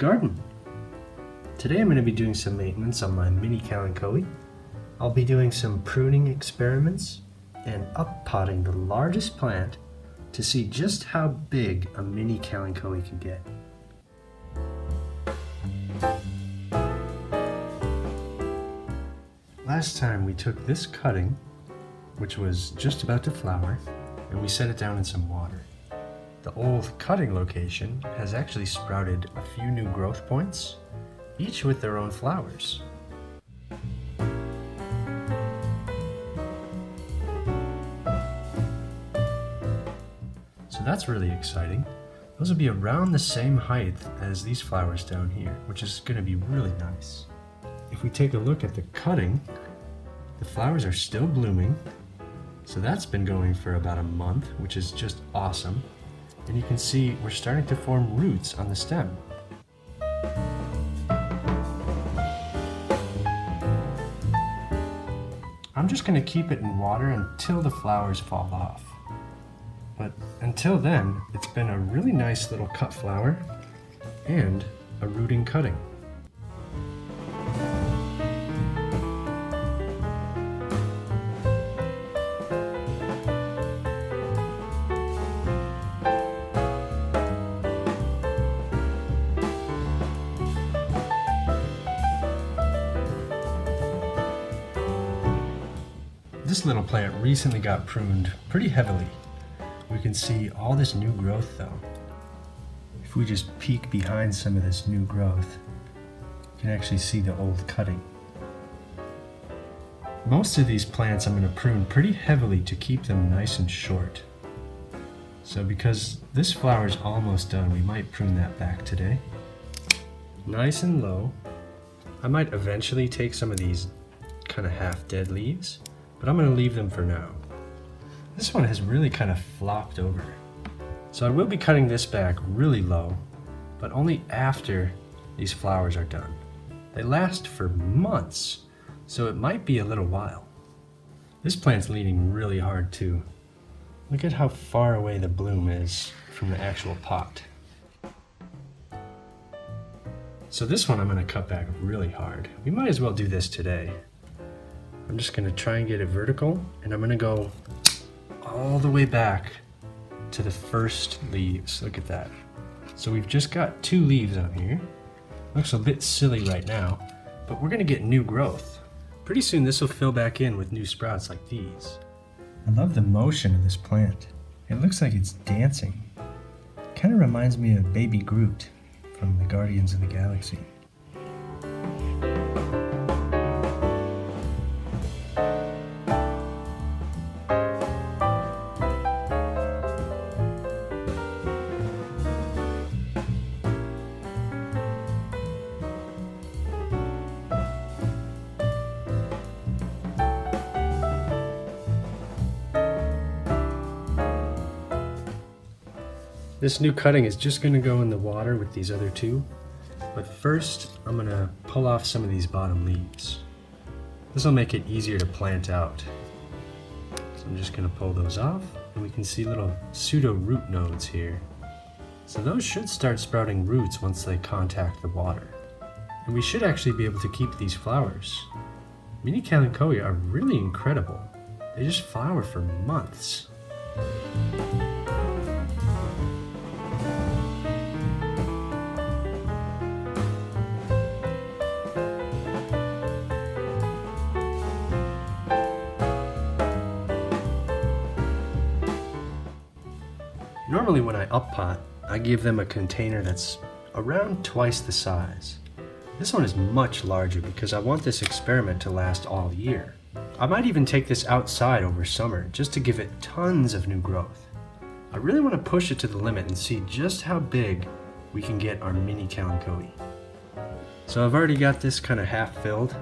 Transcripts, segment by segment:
garden. Today I'm going to be doing some maintenance on my Mini Kalanchoe. I'll be doing some pruning experiments and up-potting the largest plant to see just how big a Mini Kalanchoe can get. Last time we took this cutting, which was just about to flower, and we set it down in some water. The old cutting location has actually sprouted a few new growth points, each with their own flowers. So that's really exciting. Those will be around the same height as these flowers down here, which is going to be really nice. If we take a look at the cutting, the flowers are still blooming. So that's been going for about a month, which is just awesome. And you can see we're starting to form roots on the stem. I'm just going to keep it in water until the flowers fall off. But until then, it's been a really nice little cut flower and a rooting cutting. This little plant recently got pruned pretty heavily. We can see all this new growth though. If we just peek behind some of this new growth, you can actually see the old cutting. Most of these plants I'm going to prune pretty heavily to keep them nice and short. So because this flower is almost done, we might prune that back today. Nice and low. I might eventually take some of these kind of half dead leaves, but I'm going to leave them for now. This one has really kind of flopped over. So I will be cutting this back really low, but only after these flowers are done. They last for months, so it might be a little while. This plant's leaning really hard too. Look at how far away the bloom is from the actual pot. So this one I'm going to cut back really hard. We might as well do this today. I'm just going to try and get it vertical, and I'm going to go all the way back to the first leaves. Look at that. So we've just got 2 leaves on here. Looks a bit silly right now, but we're going to get new growth. Pretty soon this will fill back in with new sprouts like these. I love the motion of this plant. It looks like it's dancing. Kind of reminds me of Baby Groot from the Guardians of the Galaxy. This new cutting is just going to go in the water with these other 2, but first I'm going to pull off some of these bottom leaves. This will make it easier to plant out. So I'm just going to pull those off, and we can see little pseudo root nodes here. So those should start sprouting roots once they contact the water. And we should actually be able to keep these flowers. Mini Kalanchoe are really incredible. They just flower for months. Normally when I up pot, I give them a container that's around twice the size. This one is much larger because I want this experiment to last all year. I might even take this outside over summer just to give it tons of new growth. I really want to push it to the limit and see just how big we can get our Mini Kalanchoe. So I've already got this kind of half filled.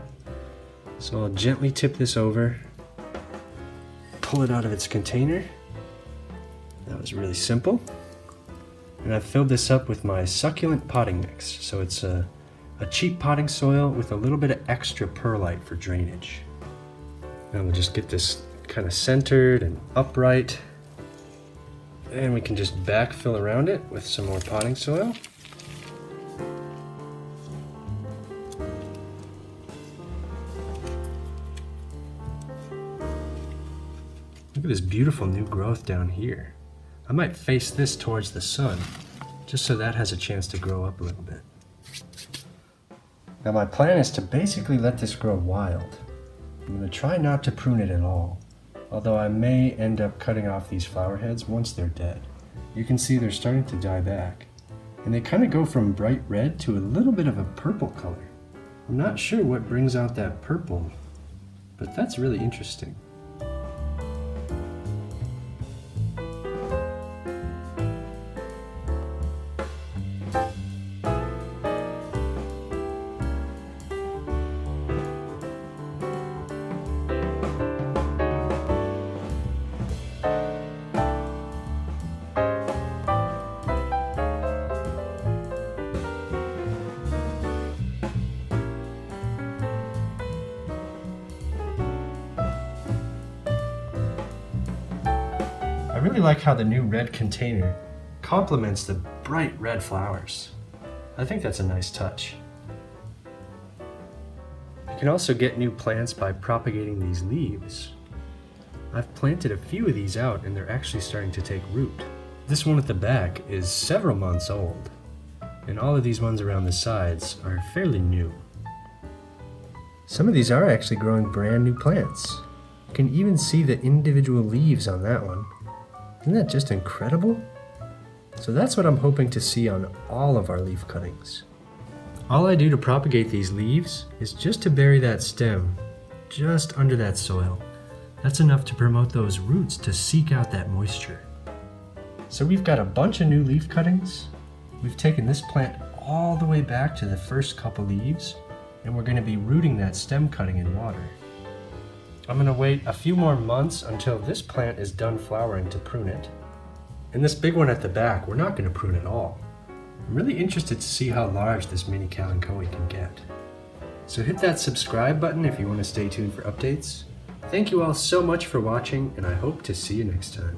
So I'll gently tip this over, pull it out of its container. That was really simple. And I've filled this up with my succulent potting mix. So it's a cheap potting soil with a little bit of extra perlite for drainage. Now we'll just get this kind of centered and upright. And we can just backfill around it with some more potting soil. Look at this beautiful new growth down here. I might face this towards the sun, just so that has a chance to grow up a little bit. Now my plan is to basically let this grow wild. I'm going to try not to prune it at all, although I may end up cutting off these flower heads once they're dead. You can see they're starting to die back, and they kind of go from bright red to a little bit of a purple color. I'm not sure what brings out that purple, but that's really interesting. I really like how the new red container complements the bright red flowers. I think that's a nice touch. You can also get new plants by propagating these leaves. I've planted a few of these out and they're actually starting to take root. This one at the back is several months old, and all of these ones around the sides are fairly new. Some of these are actually growing brand new plants. You can even see the individual leaves on that one. Isn't that just incredible? So that's what I'm hoping to see on all of our leaf cuttings. All I do to propagate these leaves is just to bury that stem just under that soil. That's enough to promote those roots to seek out that moisture. So we've got a bunch of new leaf cuttings. We've taken this plant all the way back to the first couple leaves, and we're going to be rooting that stem cutting in water. I'm going to wait a few more months until this plant is done flowering to prune it. And this big one at the back, we're not going to prune at all. I'm really interested to see how large this Mini Kalanchoe can get. So hit that subscribe button if you want to stay tuned for updates. Thank you all so much for watching, and I hope to see you next time.